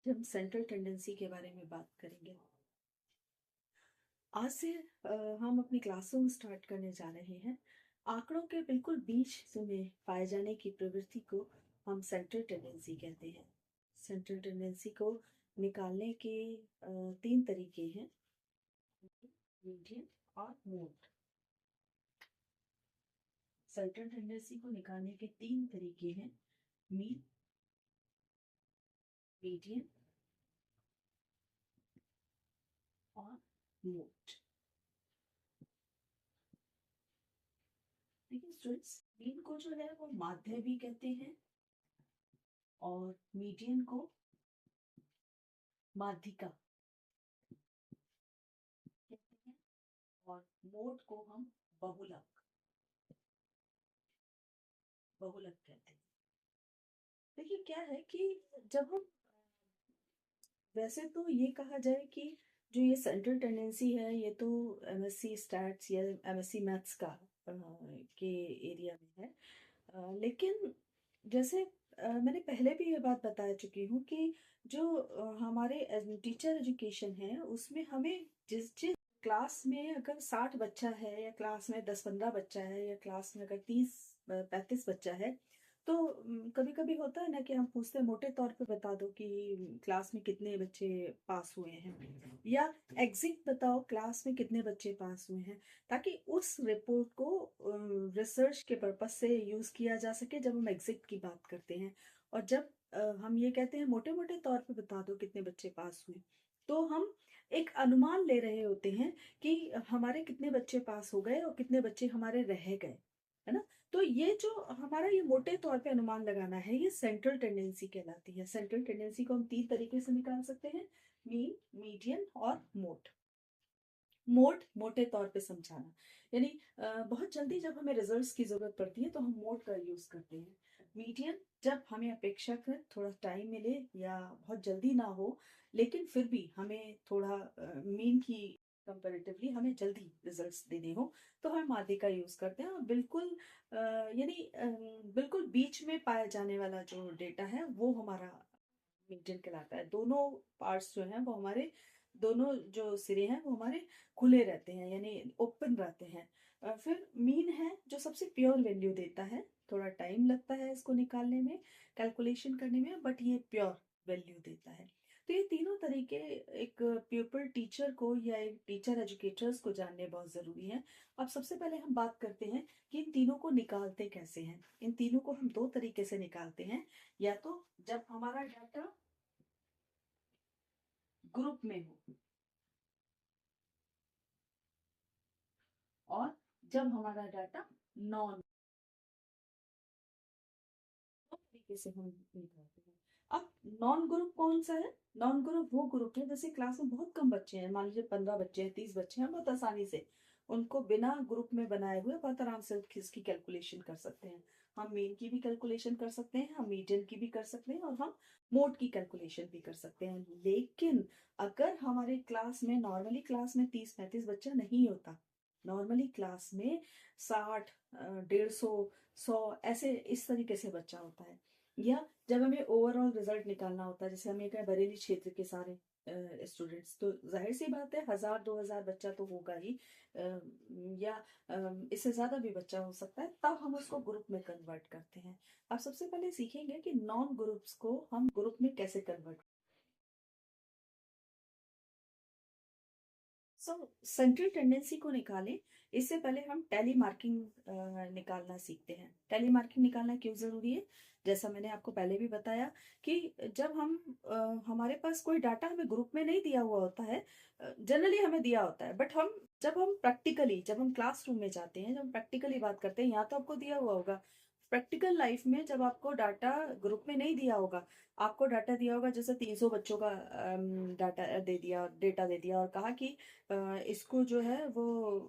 हम central tendency के बारे में बात करेंगे। आज से हम अपनी क्लासरूम स्टार्ट करने जा रहे हैं। आंकड़ों के बिल्कुल बीच में पाए जाने की प्रवृत्ति को हम सेंट्रल टेंडेंसी कहते हैं। सेंट्रल टेंडेंसी को निकालने के तीन तरीके हैं, मीडियन और मोड। सेंट्रल टेंडेंसी को निकालने के तीन तरीके हैं, मीन, मीडियन और मोड। देखिए स्टूडेंट्स, मीन को जो है वो माध्य भी कहते हैं और मीडियन को माध्यिका कहते हैं और मोड को हम बहुलक बहुलक कहते हैं। देखिए क्या है कि जब हम, वैसे तो ये कहा जाए कि जो ये सेंट्रल टेंडेंसी है ये तो एमएससी स्टैट्स या एमएससी मैथ्स का के एरिया में है। लेकिन जैसे मैंने पहले भी ये बात बता चुकी हूँ कि जो हमारे टीचर एजुकेशन है उसमें हमें जिस जिस क्लास में अगर 60 बच्चा है या क्लास में 10-15 बच्चा है या क्लास में अगर 30-35 बच्चा है, तो कभी कभी होता है ना कि हम पूछते हैं मोटे तौर पे बता दो कि क्लास में कितने बच्चे पास हुए हैं, या एग्जिट बताओ क्लास में कितने बच्चे पास हुए हैं, ताकि उस रिपोर्ट को रिसर्च के पर्पस से यूज किया जा सके जब हम एग्जिट की बात करते हैं। और जब हम ये कहते हैं मोटे मोटे तौर पे बता दो कितने बच्चे पास हुए, तो हम एक अनुमान ले रहे होते हैं कि हमारे कितने बच्चे पास हो गए और कितने बच्चे हमारे रह गए, है ना। तो ये जो हमारा ये मोटे तौर पे अनुमान लगाना है ये सेंट्रल टेंडेंसी कहलाती है। सेंट्रल टेंडेंसी को हम तीन तरीके से निकाल सकते हैं, मीन, मीडियन और मोड। मोड मोटे तौर पे समझाना, यानी बहुत जल्दी जब हमें रिजल्ट्स की जरूरत पड़ती है तो हम मोड का यूज करते हैं। मीडियन जब हमें अपेक्षाकृत थोड़ा टाइम मिले या बहुत जल्दी ना हो, लेकिन फिर भी हमें थोड़ा मीन की कंपैरेटिवली हमें जल्दी रिजल्ट्स देने हो, तो हम मादे का यूज करते हैं। और बिल्कुल यानी बिल्कुल बीच में पाया जाने वाला जो डेटा है वो हमारा मीडियन कहलाता है। दोनों पार्ट्स जो हैं वो हमारे, दोनों जो सिरे हैं वो हमारे खुले रहते हैं, यानी ओपन रहते हैं। फिर मीन है जो सबसे प्योर वैल्यू देता है। थोड़ा टाइम लगता है इसको निकालने में, कैलकुलेशन करने में, बट ये प्योर वैल्यू देता है। तो ये तीनों तरीके एक प्यूपल टीचर को या एक टीचर एजुकेटर्स को जानने बहुत जरूरी है। अब सबसे पहले हम बात करते हैं कि इन तीनों को निकालते कैसे हैं। इन तीनों को हम दो तरीके से निकालते हैं, या तो जब हमारा डाटा ग्रुप में हो और जब हमारा डाटा नॉन, तरीके से हम निकालते हैं। अब नॉन ग्रुप कौन सा है? नॉन ग्रुप वो ग्रुप है जैसे क्लास में बहुत कम बच्चे हैं, मान लीजिए 15 बच्चे हैं, 30 बच्चे हैं, बहुत आसानी से उनको बिना ग्रुप में बनाए हुए बहुत आराम से इसकी कैलकुलेशन कर सकते हैं। हम मेन की भी कैलकुलेशन कर सकते हैं, हम मीडियन की भी कर सकते हैं और हम मोड की कैलकुलेशन भी कर सकते हैं। लेकिन अगर हमारे क्लास में, नॉर्मली क्लास में 30-35 बच्चा नहीं होता, नॉर्मली क्लास में 60, 150, 100 ऐसे इस तरीके से बच्चा होता है, या जब हमें ओवरऑल रिजल्ट निकालना होता है, जैसे हमें कहें बरेली क्षेत्र के सारे स्टूडेंट्स, तो जाहिर सी बात है 1000-2000 बच्चा तो होगा ही, या इससे ज्यादा भी बच्चा हो सकता है, तब हम उसको ग्रुप में कन्वर्ट करते हैं। अब सबसे पहले सीखेंगे कि नॉन ग्रुप्स को हम ग्रुप में कैसे कन्वर्ट। सो सेंट्रल टेंडेंसी को निकालें इससे पहले हम टैली मार्किंग निकालना सीखते हैं। टैली मार्किंग निकालना क्यों जरूरी है? जैसा मैंने आपको पहले भी बताया कि जब हम हमारे पास कोई डाटा हमें ग्रुप में नहीं दिया हुआ होता है, जनरली हमें दिया होता है, बट हम जब हम प्रैक्टिकली, जब हम क्लासरूम में जाते हैं, जब हम प्रैक्टिकली बात करते हैं, यहाँ तो आपको दिया हुआ होगा। प्रैक्टिकल लाइफ में जब आपको डाटा ग्रुप में नहीं दिया होगा, आपको डाटा दिया होगा, जैसे 300 बच्चों का डाटा दे दिया, डेटा दे दिया और कहा कि इसको जो है वो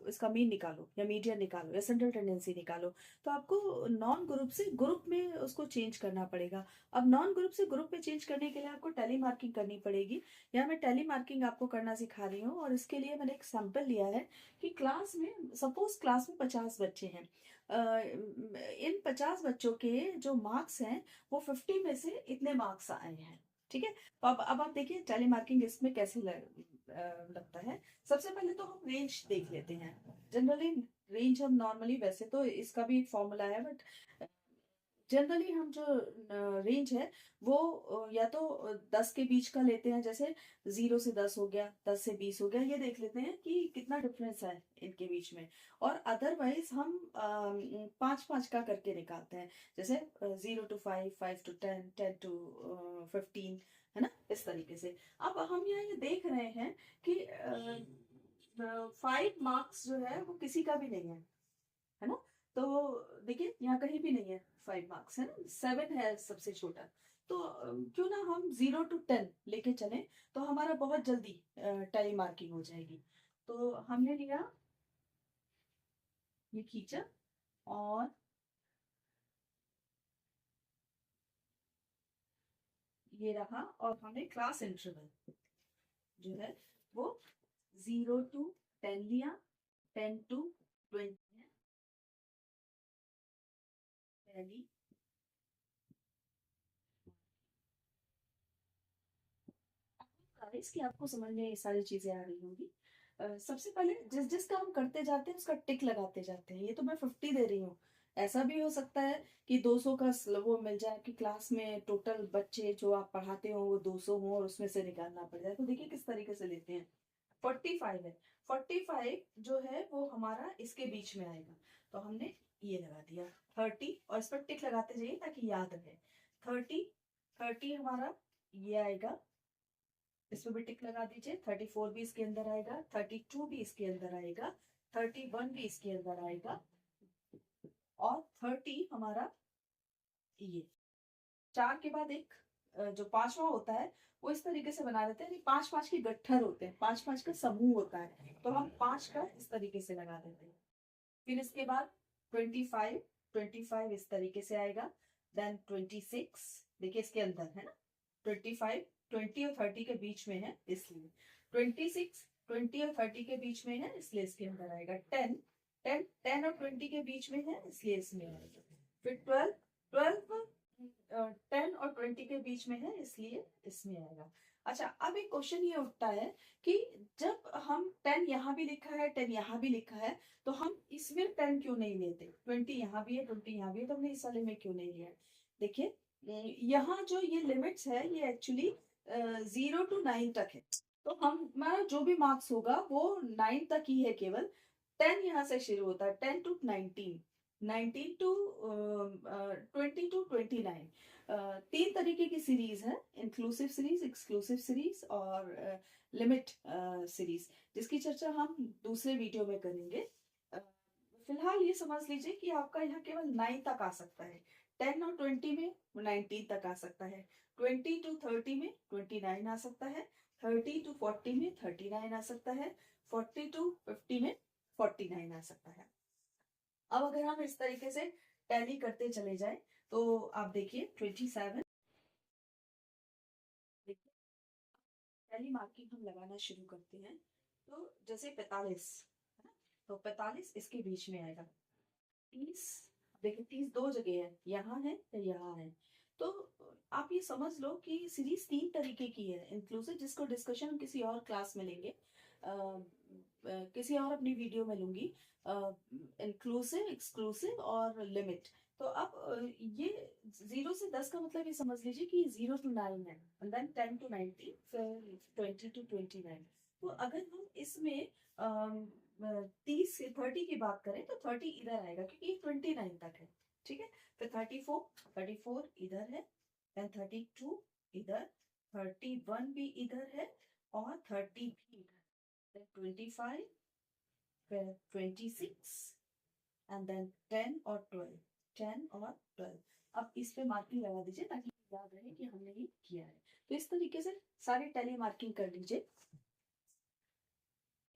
इसका मीन निकालो या मीडियन निकालो या सेंट्रल टेंडेंसी निकालो, तो आपको नॉन ग्रुप से ग्रुप में उसको चेंज करना पड़ेगा। अब नॉन ग्रुप से ग्रुप में चेंज करने के लिए आपको टैली मार्किंग करनी पड़ेगी। या मैं टैली मार्किंग आपको करना सिखा रही हूँ, और इसके लिए मैंने एक सैंपल लिया है कि क्लास में, सपोज क्लास में 50 बच्चे हैं, इन 50 बच्चों के जो मार्क्स हैं वो 50 में से इतने मार्क्स आए हैं। ठीक है। तो अब आप देखिए टैली मार्किंग इसमें कैसे लगता है। सबसे पहले तो हम रेंज देख लेते हैं। जनरली रेंज हम नॉर्मली, वैसे तो इसका भी एक फॉर्मूला है, बट जनरली हम जो रेंज है वो या तो 10 के बीच का लेते हैं, जैसे 0 से 10 हो गया, 10 से 20 हो गया, ये देख लेते हैं कि कितना डिफरेंस है इनके बीच में। और अदरवाइज हम 5-5 का करके निकालते हैं, जैसे 0 to 5, 5 to 10, 10 to 15, है ना, इस तरीके से। अब हम यहाँ ये देख रहे हैं कि 5 मार्क्स जो है वो किसी का भी नहीं है ना। तो देखिए यहाँ कहीं भी नहीं है 5 मार्क्स, है ना, 7 है सबसे छोटा। तो क्यों ना हम 0 to 10 लेके चलें, तो हमारा बहुत जल्दी टैली मार्किंग हो जाएगी। तो हमने लिया, ये खींचा, और ये रहा, और हमने क्लास इंटरवल जो है वो 0 to 10 लिया, 10 to 20 है टैली। इसकी आपको समझ में ये सारी चीजें आ रही होंगी। सबसे पहले जिस जिस का हम करते जाते हैं उसका टिक लगाते जाते हैं। ये तो मैं 50 दे रही हूँ, ऐसा भी हो सकता है कि 200 का वो मिल जाए कि क्लास में टोटल बच्चे जो आप पढ़ाते हो वो 200 हो और उसमें से निकालना पड़ जाए। तो देखिए किस तरीके से लेते हैं। 45 है, 45 जो है वो हमारा इसके बीच में आएगा, तो हमने ये लगा दिया 30, और इस पर टिक लगाते जाइए ताकि याद रहे। 30, 30 हमारा ये आएगा, इसमें भी टिक लगा दीजिए। 34 भी इसके अंदर आएगा, 32 भी इसके अंदर आएगा, 31 भी इसके अंदर आएगा, और 30 हमारा ये। चार के बाद एक जो पांचवा होता है वो इस तरीके से बना देते हैं, 5-5 के गट्ठर होते हैं, 5-5 का समूह होता है, तो हम 5 का इस तरीके से लगा देते हैं। फिर इसके बाद 25, 25 इस तरीके से आएगा। देन 26, देखिए इसके अंदर है ना, 25, 20 और 30 के बीच में है इसलिए 26, 20 और 30 के बीच में है इसलिए इसके अंदर आएगा 10, 10, 10 और 20 के बीच में है इसलिए इसमें आएगा। फिर 12, 12 10 और 20 के बीच में है इसलिए इसमें आएगा। अच्छा, अब एक क्वेश्चन ये उठता है कि जब हम 10 यहाँ भी लिखा है, 10 यहाँ भी लिखा है, तो हम इसमें 10 क्यों नहीं लेते? 20 यहाँ भी है, 20 यहाँ भी है, तो हमने इस वाले में क्यों नहीं लिया? देखिए यहाँ जो ये लिमिट्स है ये एक्चुअली 0 to 9 तक है, तो हम हमारा जो भी मार्क्स होगा वो 9 तक ही है केवल। 10 यहाँ से शुरू होता है, 10 to 19, 19 to 20 to 29। तीन तरीके की सीरीज है, इंक्लूसिव सीरीज, एक्सक्लूसिव सीरीज और लिमिट सीरीज, जिसकी चर्चा हम दूसरे वीडियो में करेंगे। फिलहाल ये समझ लीजिए कि आपका यहाँ केवल 9 तक आ सकता है। 10 और 20 में 19 तक आ सकता है, 20 to 30 में 29 आ सकता है, 30 to 40 में 39 आ सकता है, 40 to 50 में 49 आ सकता है। अब अगर हम इस तरीके से टैली करते चले जाएं, तो आप देखिए 27, देखिए टैली मार्किंग हम लगाना शुरू करते हैं। तो जैसे 45 है ना, तो 45 इसके बीच में आएगा। 30, देखिए 30 दो जगह है, यहाँ है या यहाँ है। तो आप ये समझ लो कि सीरीज तीन तरीके की है इंक्लूसिव, जिसको डिस्कशन हम किसी और क्लास में लेंगे, किसी और अपनी वीडियो में लूंगी। इंक्लूसिव, एक्सक्लूसिव और लिमिट। तो अब ये 0 से 10 का मतलब ये समझ लीजिए कि 0 to 9 है, and then 10 to 19, फिर 20 to 29। तो अगर हम इसमें 30 की बात करें तो 30 इधर आएगा क्योंकि ये 29 तक है, ठीक है। फिर 34, 34 इधर है, देन 32 इधर, 31 भी इधर है, और 30 भी इधर, then 25, फिर 26, एंड देन 10 और 12, 10 और 12। अब इस पे मार्किंग लगा दीजिए ताकि याद रहे कि हमने ये किया है। तो इस तरीके से सारी टैली मार्किंग कर लीजिए।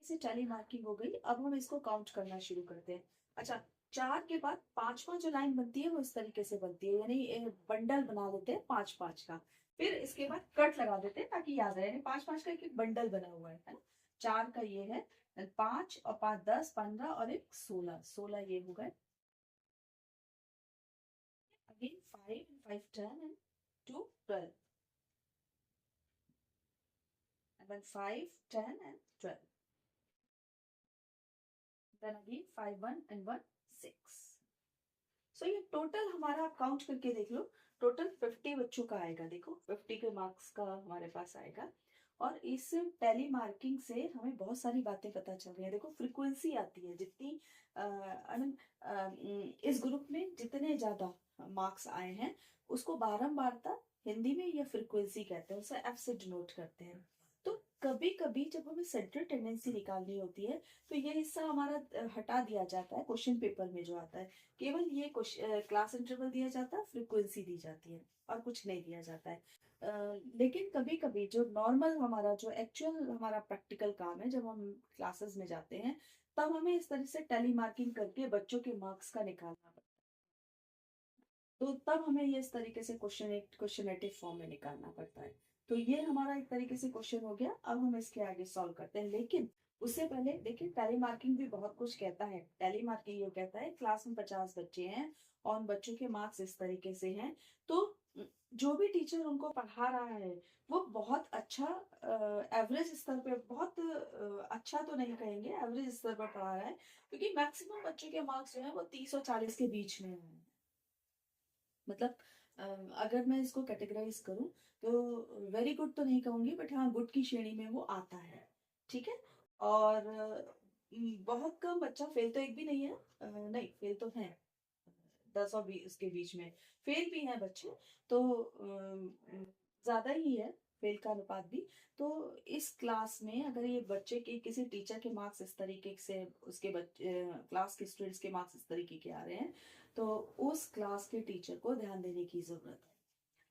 इसे टैली मार्किंग हो गई, अब हम इसको काउंट करना शुरू करते हैं। अच्छा, 4 के बाद पांचवा जो लाइन बनती है वो इस तरीके से बनती है, यानी बंडल बना देते हैं 5-5 का। फिर इसके बाद कट लगा देते हैं ताकि याद रहे, यानी 5-5 का एक बंडल बना हुआ है ना। 4 का ये है, 5 और 5 10, 15 और एक 16, 16 ये हो गए। Again 5 and 5 10 and 2 12। and then 5, 10 and 12. Then again 5, 1 and 1, 6. सो ये टोटल हमारा आप काउंट करके देख लो, टोटल 50 बच्चों का आएगा। देखो 50 के मार्क्स का हमारे पास आएगा। और इस टैली मार्किंग से हमें बहुत सारी बातें पता चल रही है। देखो फ्रीक्वेंसी आती है, जितनी आई मीन इस ग्रुप में जितने ज्यादा मार्क्स आए हैं उसको बारंबारता हिंदी में या फ्रीक्वेंसी कहते हैं, उसे एफ से डिनोट करते हैं। तो कभी कभी जब हमें सेंट्रल टेंडेंसी निकालनी होती है तो ये हिस्सा हमारा हटा दिया जाता है क्वेश्चन पेपर में जो आता है। केवल ये क्लास इंटरवल दिया जाता है, फ्रीक्वेंसी दी जाती है और कुछ नहीं दिया जाता है। लेकिन कभी कभी जो नॉर्मल हमारा जो एक्चुअल हमारा प्रैक्टिकल काम है, जब हम क्लासेस में जाते हैं तब हमें इस तरह से टेली मार्किंग करके बच्चों के मार्क्स का निकालना पड़ता है। तो तब हमें ये इस तरीके से क्वेश्चनेटिव फॉर्म में निकालना पड़ता है। तो ये हमारा एक तरीके से क्वेश्चन हो गया। अब हम इसके आगे सॉल्व करते हैं, लेकिन उससे पहले देखिए टैली मार्किंग भी बहुत कुछ कहता है। टैली मार्किंग ये कहता है क्लास में 50 बच्चे हैं और उन बच्चों के मार्क्स इस तरीके से हैं, तो जो भी टीचर उनको पढ़ा रहा है वो बहुत अच्छा एवरेज स्तर पे, बहुत अच्छा तो नहीं कहेंगे, एवरेज स्तर पर पढ़ा रहा है, क्योंकि मैक्सिमम बच्चों के मार्क्स जो है वो 30 और 40 के बीच में है। मतलब अगर मैं इसको कैटेगराइज करूं तो वेरी गुड तो नहीं कहूंगी, बट हाँ गुड की श्रेणी में वो आता है। ठीक है। और बहुत कम बच्चा फेल तो एक भी नहीं है, नहीं फेल तो है 10 और 20 के बीच में, फेल भी हैं बच्चे तो ज्यादा ही है फेल का अनुपात भी। तो इस क्लास में अगर ये बच्चे के किसी टीचर के मार्क्स इस तरीके से, उसके बच्चे क्लास के स्टूडेंट्स के मार्क्स इस तरीके के आ रहे हैं, तो उस क्लास के टीचर को ध्यान देने की जरूरत है।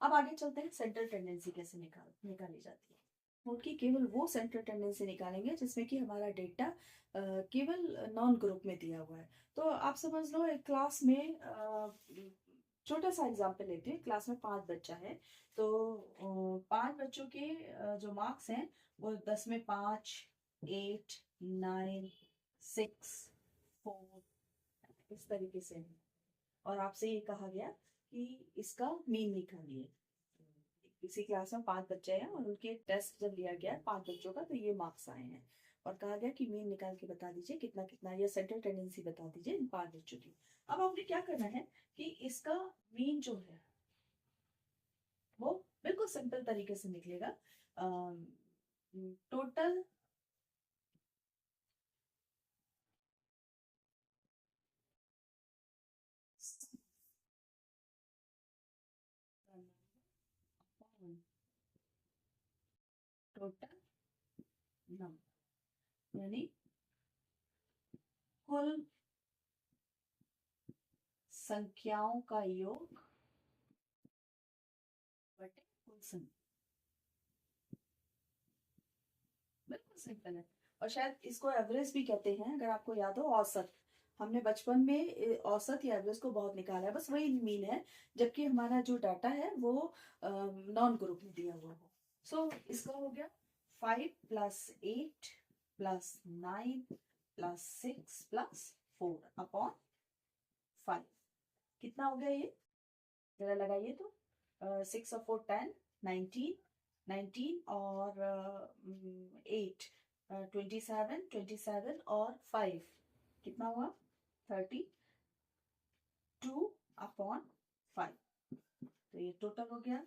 अब आगे चलते हैं सेंट्रल टेंडेंसी कैसे निकाली जाती है। नोट की केवल वो सेंट्रल टेंडेंसी निकालेंगे जिसमें कि हमारा डेटा केवल नॉन ग्रुप में दिया हुआ है। तो आप समझ लो एक क्लास में छोटा सा एग्जाम्पल लेते हैं। क्लास में 5 बच्चा है, तो 5 बच्चों के जो मार्क्स हैं वो 10 में 5, 8, 9, 6, 4 इस तरीके से है। और आपसे ये कहा गया कि इसका मीन निकालिए। किसी क्लास में 5 बच्चे हैं और उनके टेस्ट जब लिया गया 5 बच्चों का, तो ये मार्क्स आए हैं और कहा गया कि मीन निकाल के बता दीजिए कितना कितना, या सेंट्रल टेंडेंसी बता दीजिए इन 5 बच्चों की। अब आपने क्या करना है कि इसका मीन जो है वो बिल्कुल सिंपल तरीके से निकलेगा। टोटल टोटल नंबर, यानी कुल संख्याओं का योग बटे कुल संख्या। बिल्कुल सिंपल है। और शायद इसको एवरेज भी कहते हैं, अगर आपको याद हो औसत। हमने बचपन में औसत या एवरेज को बहुत निकाला है, बस वही मीन है, जबकि हमारा जो डाटा है वो नॉन ग्रुप में दिया हुआ हो। सो इसका हो गया 5 plus 8 plus 9 plus 6 plus 4 upon 5। कितना हो गया ये, जरा लगाइए तो। 6 और 4 10, 19, 19 और 8 27, 27 और 5 कितना हुआ 32 अपॉन 5। तो ये टोटल हो गया।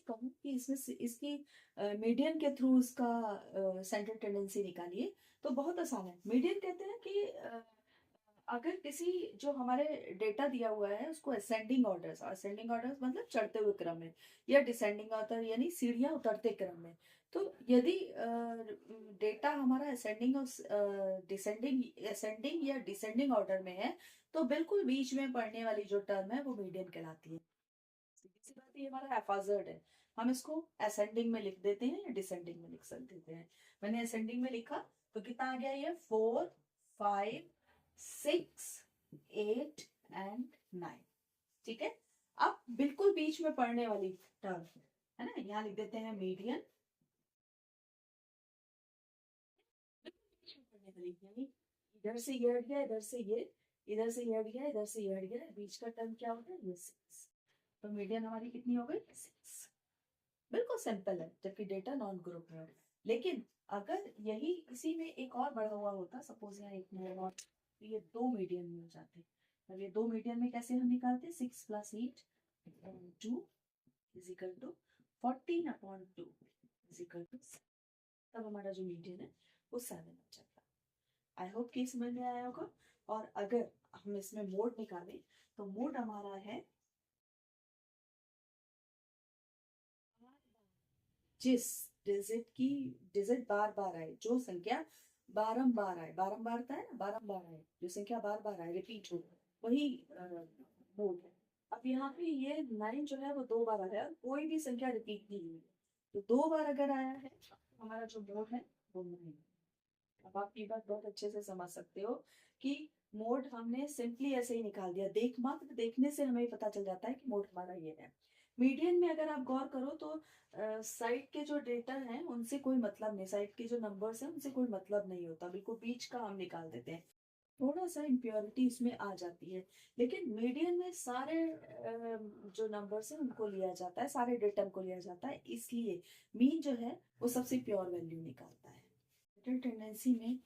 कहूँ कि इसमें इसकी मीडियन के थ्रू इसका सेंट्रल टेंडेंसी निकालिए तो बहुत आसान है। मीडियन कहते हैं कि अगर किसी जो हमारे डेटा दिया हुआ है उसको असेंडिंग ऑर्डर, असेंडिंग ऑर्डर मतलब चढ़ते हुए क्रम में, या डिसेंडिंग ऑर्डर यानी सीढ़ियां उतरते क्रम में। तो यदि डेटा हमारा असेंडिंग और डिसेंडिंग, असेंडिंग या डिसेंडिंग ऑर्डर में है, तो बिल्कुल बीच में पढ़ने वाली जो टर्म है वो मीडियन कहलाती है। सीधी सी बात है, ये हमारा हैफाजर्ड है। हम इसको असेंडिंग में लिख देते हैं या डिसेंडिंग में लिख सकते देते हैं। मैंने असेंडिंग में लिखा तो कितना आ गया ये 4, 5, 6, 8 एंड 9। ठीक है। अब बिल्कुल बीच में पढ़ने वाली टर्म है ना, यहाँ लिख देते हैं मीडियन। यानी इधर से ये हट गया, इधर से ये, इधर से ये हट गया, इधर से ये हट गया, बीच का टर्म क्या होता है, ये 6। तो मीडियन हमारी कितनी हो गई, 6। बिल्कुल सिंपल है, जबकि डेटा नॉन ग्रुप है। लेकिन अगर यही इसी में एक और बढ़ा हुआ होता, सपोज यहाँ एक नोड और, तो ये 2 मीडियन में हो जाते। अब ये 2 मीडियन में कैसे हम निकालते हैं, 6 + 8 2 is equal to 14/2 is equal to, तब हमारा जो मीडियन है वो 7 हो जाता है। आई होप कि समझ में आया होगा। और अगर हम इसमें मोड निकालें तो मोड हमारा है जिस डिजिट बार बार आए, जो संख्या बारंबार आए, बारंबार था है ना, बारंबार आए, जो संख्या बार बार आए, रिपीट हो, वही मोड है। अब यहाँ पे ये 9 जो है वो 2 बार आया है, कोई भी संख्या रिपीट नहीं हुई, तो 2 बार अगर आया है हमारा जो मोड है वो 9। अब आप ये बात बहुत अच्छे से समझ सकते हो कि मोड हमने सिंपली ऐसे ही निकाल दिया, मात्र देखने से हमें पता चल जाता है कि मोड हमारा ये है। मीडियन में अगर आप गौर करो तो साइड के जो डेटा हैं उनसे कोई मतलब नहीं, साइड के जो नंबर्स हैं उनसे कोई मतलब नहीं होता, बिल्कुल बीच का हम निकाल देते हैं, थोड़ा सा इम्प्योरिटी इसमें आ जाती है। लेकिन मीडियन में सारे जो नंबर्स हैं उनको लिया जाता है, सारे डेटा को लिया जाता है, इसलिए मीन जो है वो सबसे प्योर वैल्यू निकालता है। टेंडेंसी में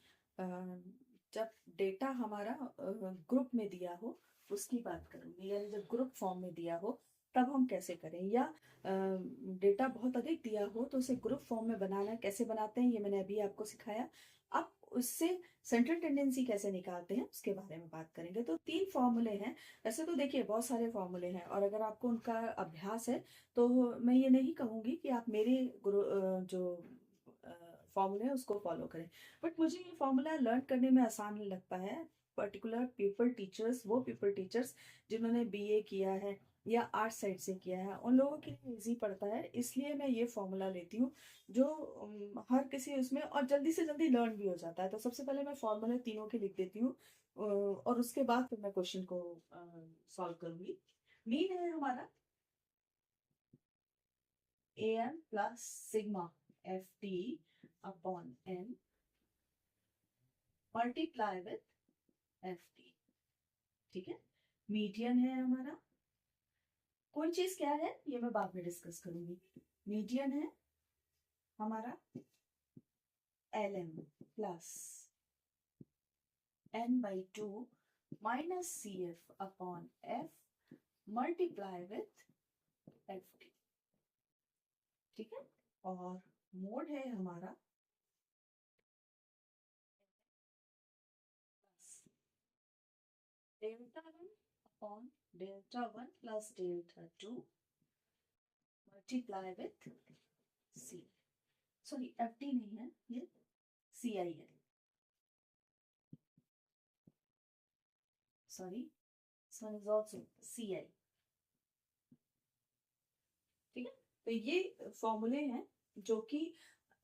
जब डेटा हमारा ग्रुप में दिया हो उसकी बात करूंगी, यानी जब ग्रुप फॉर्म में दिया हो तब हम कैसे करें, या डेटा बहुत अधिक दिया हो तो उसे ग्रुप फॉर्म में बनाना कैसे बनाते हैं, ये मैंने अभी आपको सिखाया। अब उससे सेंट्रल टेंडेंसी कैसे निकालते हैं उसके बारे में बात करेंगे। तो 3 फॉर्मूले हैं, वैसे तो देखिए बहुत सारे फॉर्मूले हैं, और अगर आपको उनका अभ्यास है तो मैं ये नहीं कहूंगी कि आप मेरे जो फॉर्मूला है उसको फॉलो करें, बट मुझे ये फॉर्मूला लर्न करने में आसान लगता है। पर्टिकुलर पीपल टीचर्स जिन्होंने बीए किया है या आर्ट साइड से किया है उन लोगों के लिए इजी पड़ता है, इसलिए मैं ये फॉर्मूला लेती हूँ जो हर किसी उसमें और जल्दी से जल्दी लर्न भी हो जाता है। तो सबसे पहले मैं फॉर्मूले तीनों के लिख देती हूँ और उसके बाद फिर मैं क्वेश्चन को सॉल्व करूंगी। मीन है हमारा am plus sigma F T upon N multiply with F T, ठीक है। मीडियन है हमारा, कोई चीज क्या है ये मैं बाद में डिस्कस करूंगी। मीडियन है हमारा L M plus N by 2 minus C F upon F multiply with F T, ठीक है। और मोड है हमारा delta 1 upon delta 1 plus delta 2 multiply with C, sorry F T नहीं है ये सी आई है, sorry this one is also CI, ठीक है। तो ये फॉर्मूले हैं जो कि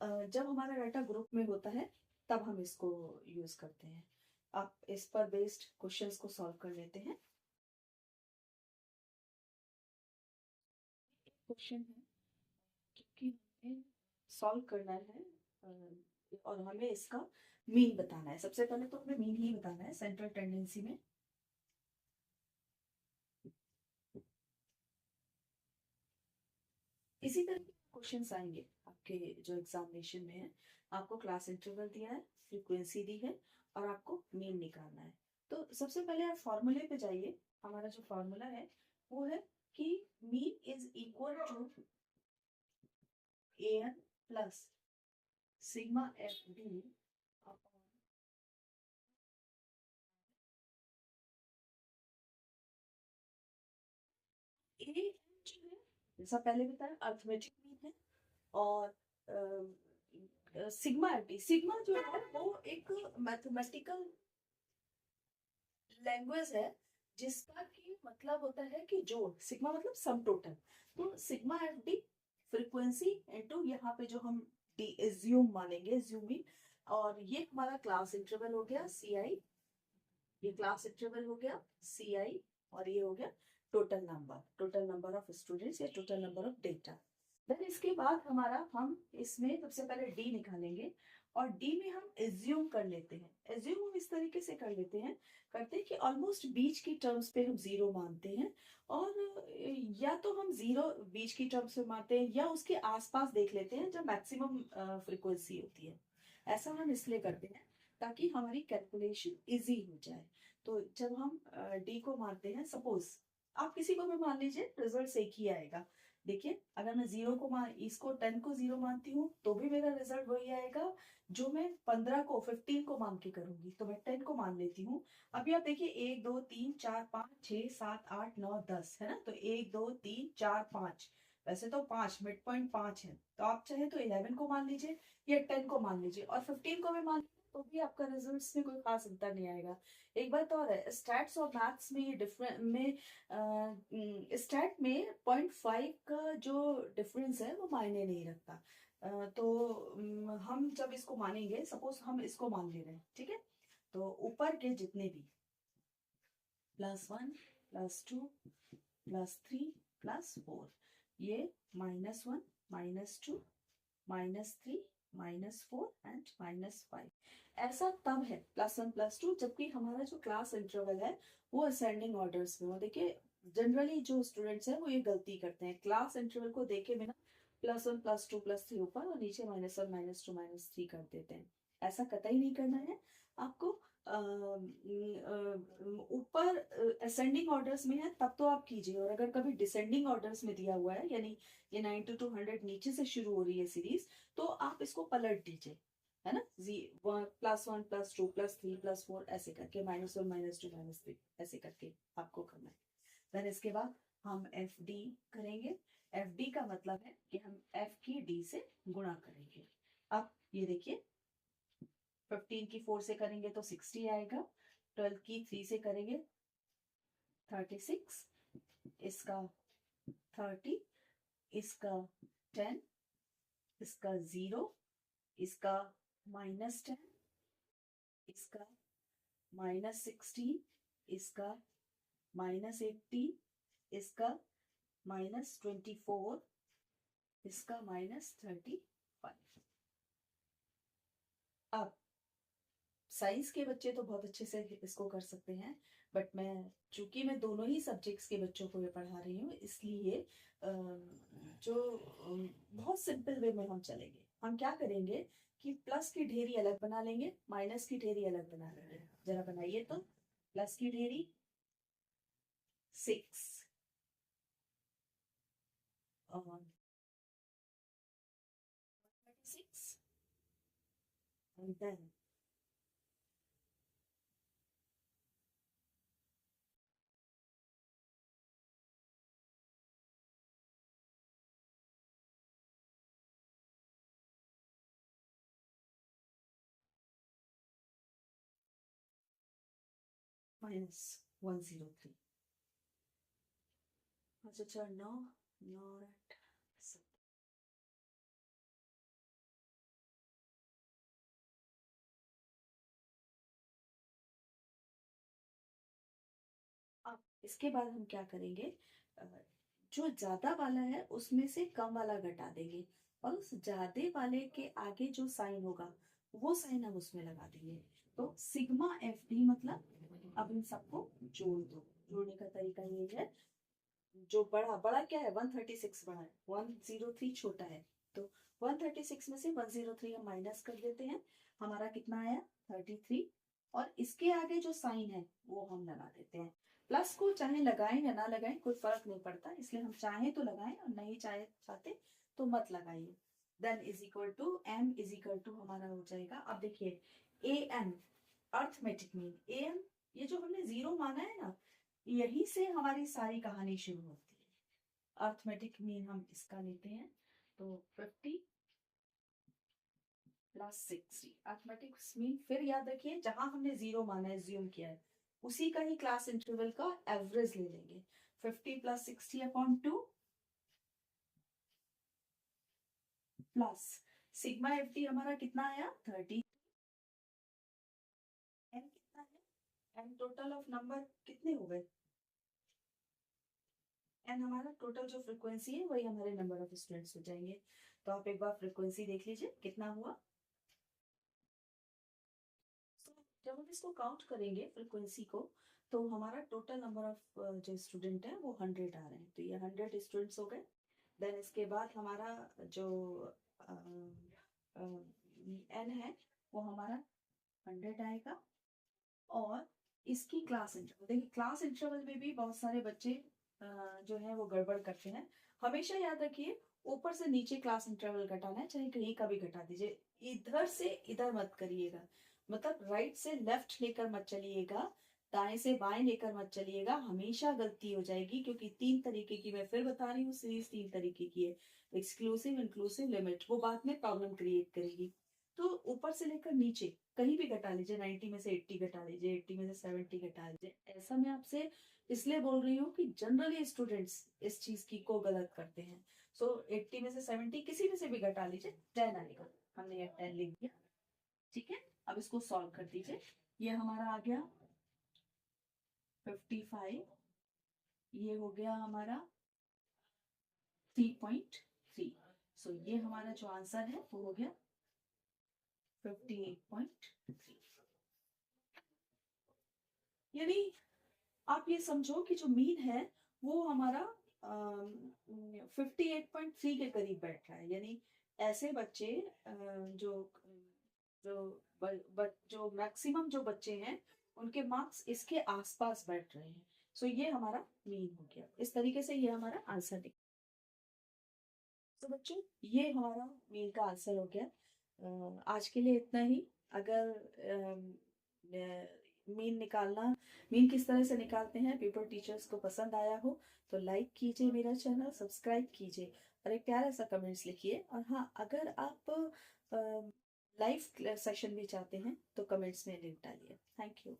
जब हमारा डाटा ग्रुप में होता है तब हम इसको यूज करते हैं। आप इस पर बेस्ड क्वेश्चंस को सॉल्व कर लेते हैं। क्वेश्चन है क्योंकि हमें सॉल्व करना है और हमें इसका मीन बताना है। सबसे पहले तो हमें मीन ही बताना है सेंट्रल टेंडेंसी में। इसी तरह के क्वेश्चंस आएंगे आपके जो एग्जामिनेशन में है। आपको क्लास इंटरवल दिया है, फ्रीक्वेंसी दी है और आपको मीन निकालना है। तो सबसे पहले आप फॉर्मूले पे जाइए। हमारा जो फॉर्मूला है वो है कि mean is equal to A N plus sigma F D upon A N जो है, जैसा पहले बताया अर्थमेटिक मीन है, और सिग्मा एफ डी, सिग्मा जो है वो एक मैथमेटिकल लैंग्वेज है जिसका की मतलब होता है कि जोड़, सिग्मा मतलब सम टोटल। तो sigma F D frequency into यहाँ पे जो हम डी एज्यूम मानेंगे, एज्यूमिंग, और ये हमारा क्लास इंटरवल हो गया सी आई, ये क्लास इंटरवल हो गया सी आई, और ये हो गया टोटल नंबर ऑफ स्टूडेंट्स या total number of data. Then इसके बाद हमारा हम इसमें सबसे पहले डी निकालेंगे और डी में हम एज्यूम कर लेते हैं। एज्यूम हम इस तरीके से कर लेते हैं, करते हैं कि ऑलमोस्ट बीच की टर्म्स पे हम जीरो मानते हैं, और या तो हम जीरो बीच की टर्म्स पे मानते हैं या उसके आसपास देख लेते हैं जब मैक्सिमम फ्रीक्वेंसी होती है। ऐसा हम इसलिए करते हैं ताकि हमारी कैलकुलेशन इजी हो जाए। तो जब हम डी को मानते हैं, सपोज आप किसी को भी मान लीजिए, रिजल्ट एक ही आएगा। देखिए, अगर मैं जीरो को मान इसको 10 को जीरो मानती हूँ तो भी मेरा रिजल्ट वही आएगा। जो मैं 15 को 15 को मान के करूंगी तो मैं 10 को मान लेती हूँ। अभी आप देखिए, 1 2 3 4 5 6 7 8 9 10 है ना, तो 1 2 3 4 5, वैसे तो 5 मिड पॉइंट 5 है, तो आप चाहे तो 11 को मान लीजिए या 10 को मान लीजिए, और 15 को भी मान लीजिए, तो भी आपका रिजल्ट्स में कोई खास अंतर नहीं आएगा। एक बात और है, स्टैट्स और मैथ्स में ये डिफरेंट में, स्टैट में 0.5 का जो डिफरेंस है वो मायने नहीं रखता। तो हम जब इसको मानेंगे, सपोज हम इसको मान ले रहे हैं, ठीक है, तो ऊपर के जितने भी +1 +2 +3 +4, ये -1 -2 -3 -4 एंड -5, ऐसा तब है +1 +2 जबकि हमारा जो क्लास इंटरवल है वो असेंडिंग ऑर्डर्स में हो। देखिए, जनरली जो स्टूडेंट्स हैं वो ये गलती करते हैं, क्लास इंटरवल को देखे बिना +1 +2 +3 ऊपर और नीचे -1 -2 -3 कर देते हैं। ऐसा कतई नहीं करना है आपको। ऊपर असेंडिंग ऑर्डर्स में है तब तो आप कीजिए, और अगर कभी डिसेंडिंग ऑर्डर्स में दिया हुआ है, यानी ये 90 to 100 नीचे से शुरू हो रही है सीरीज, तो आप इसको पलट दीजिए, है ना, +1 +2 +3 +4 ऐसे करके, -1 -2 -3 ऐसे करके आपको करना है। देन इसके बाद हम एफ डी करेंगे। एफ डी का मतलब है कि हम एफ की डी से गुणा करेंगे। अब ये देखिए, 15 की 4 से करेंगे तो 60 आएगा, 12 की 3 से करेंगे 36, इसका 30, इसका 10, इसका 0, इसका -10, इसका -16, इसका -18, इसका -24, इसका -35। अब साइंस के बच्चे तो बहुत अच्छे से इसको कर सकते हैं, बट मैं चूंकि मैं दोनों ही सब्जेक्ट्स के बच्चों को ये पढ़ा रही हूँ, इसलिए जो बहुत सिंपल वे में हम चलेंगे। हम क्या करेंगे कि प्लस की ढेरी अलग बना लेंगे, माइनस की ढेरी अलग बना लेंगे। जरा बनाइए तो, प्लस की ढेरी 6 और 36, and then -103। अच्छा, 9 9 8 अब इसके बाद हम क्या करेंगे, अ, जो ज्यादा वाला है उसमें से कम वाला घटा देंगे, और उस ज्यादा वाले के आगे जो साइन होगा वो साइन हम उसमें लगा देंगे। तो सिग्मा एफ डी मतलब, अब इन सबको जोड़ दो। जोड़ने का तरीका ये है, जो बड़ा बड़ा क्या है, 136 बड़ा है, 103 छोटा है, तो 136 में से 103 हम माइनस कर देते हैं। हमारा कितना आया, 33, और इसके आगे जो साइन है वो हम लगा देते हैं। प्लस को चाहे लगाएं या ना लगाएं कोई फर्क नहीं पड़ता, इसलिए हम चाहे तो लगाएं और नहीं चाहते तो मत लगाइए। Then is equal to M is equal to हमारा हो जाएगा, अब देखिए, A M arithmetic mean, A M ये जो हमने जीरो माना है ना, यही से हमारी सारी कहानी शुरू होती है। अर्थमेटिक मीन हम इसका लेते हैं, तो 50 +60 अर्थमेटिक मीन। फिर याद रखिए, जहां हमने जीरो माना है, ज्यूम किया है, उसी का ही क्लास इंटरवल का एवरेज ले लेंगे। 50 +60/2 प्लस सिग्मा एफ टी हमारा कितना आया, 30। एम कितना है, एम टोटल ऑफ नंबर कितने हो गए, एन हमारा टोटल जो फ्रीक्वेंसी है वही हमारे नंबर ऑफ स्टूडेंट्स हो जाएंगे। तो आप एक बार फ्रीक्वेंसी देख लीजिए कितना हुआ, जब हम इसको काउंट करेंगे फ्रिक्वेंसी को, तो हमारा टोटल नंबर ऑफ जो स्टूडेंट है वो 100 आ रहे हैं, तो ये 100 स्टूडेंट्स हो गए। देन इसके बाद हमारा जो एन है वो हमारा 100 आएगा। और इसकी क्लास इंटरवल, देखिए क्लास इंटरवल में भी बहुत सारे बच्चे जो है वो गड़बड़ करते हैं। हमेशा याद रखिए, ऊपर से नीचे क्लास इंटरवल घटाना है, चाहे कहीं का भी घटा दीजिए, इधर से इधर मत करिएगा। मतलब राइट से लेफ्ट लेकर मत चलिएगा, दाएं से बाएं लेकर मत चलिएगा, हमेशा गलती हो जाएगी। क्योंकि 3 तरीके की, मैं फिर बता रही हूँ, सीरीज 3 तरीके की है। एक्सक्लूसिव, इंक्लूसिव, लिमिट, वो बाद में प्रॉब्लम क्रिएट करेगी। तो ऊपर से लेकर नीचे कहीं भी घटा लीजिए, 90 में से 80 घटा लीजिए, 80 में से 70 घटा लीजिए। ऐसा मैं आपसे इसलिए बोल रही हूँ कि जनरली स्टूडेंट्स इस चीज की को गलत करते हैं। सो 80 में से 70 किसी में से भी घटा लीजिए, 10 आएगा। हमने ये 10 लिख दिया, ठीक है। अब इसको सॉल्व कर दीजिए। ये हमारा आ गया 55, ये हो गया हमारा 3.3। सो ये हमारा जो आंसर है वो हो गया 58.3। यानी आप ये समझो कि जो मीन है वो हमारा 58.3 के करीब बैठ रहा है। यानी ऐसे बच्चे जो जो जो मैक्सिमम जो बच्चे हैं उनके मार्क्स इसके आसपास बैठ रहे हैं। सो ये हमारा मीन हो गया। इस तरीके से ये हमारा आंसर निकला। तो बच्चों, ये हमारा मीन का आंसर हो गया। आज के लिए इतना ही। अगर मीन निकालना, मीन किस तरह से निकालते हैं, पेपर टीचर्स को पसंद आया हो तो लाइक कीजिए, मेरा चैनल सब्सक्राइब कीजिए और एक प्यारा सा कमेंट्स लिखिए। और हाँ, अगर आप लाइव सेशन भी चाहते हैं तो कमेंट्स में लिंक डालिए। Thank you.